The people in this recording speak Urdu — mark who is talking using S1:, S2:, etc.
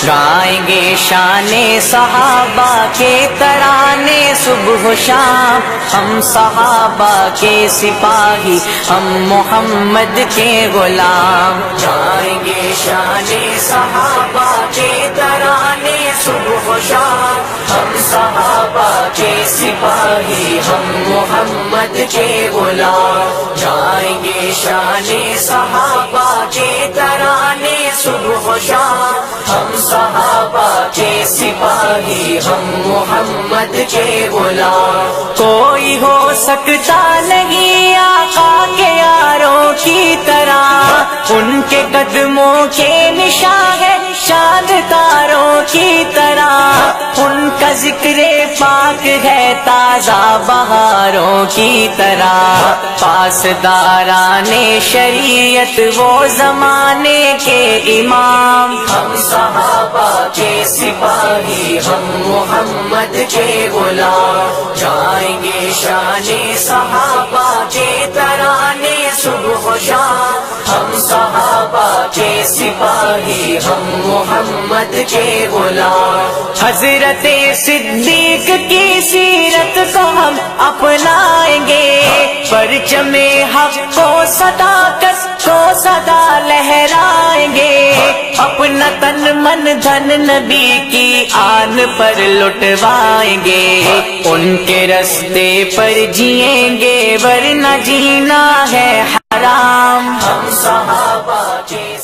S1: گائیں گے شان صحابہ کے ترانے صبح و شام، ہم صحابہ کے سپاہی، ہم محمد کے غلام۔ گائیں گے شان صحابہ کے ترانے صبح و شام، ہم صحابہ کے سپاہی، ہم محمد کے غلام۔ گائیں گے شان صحابہ کے ترانے صبح و شام، ہم صحابہ کے سپاہی، ہم محمد کے غلام۔ کوئی ہو سکتا نہیں آقا کے یاروں کی طرح، ان کے قدموں کے نشان ہے چاند تاروں کی طرح، ان کا ذکر پاک ہے تازہ بہاروں کی طرح۔ پاسداران شریعت وہ زمانے کے امام، ہم صحابہ کے سپاہی، ہم محمد کے غلام۔ جائیں گے شان صحابہ کے ترانے صبح و شام، ہم صحابہ کے سپاہی، ہم محمد کے غلام۔ حضرت صدیق کی سیرت کو ہم اپنائیں گے، پرچم حق کو صداقت کو صدا لہرائیں گے، اپنا تن من دھن نبی کی آن پر لٹوائیں گے، ان کے رستے پر جئیں گے ورنہ جینا ہے حرام۔ ہم صحابہ کے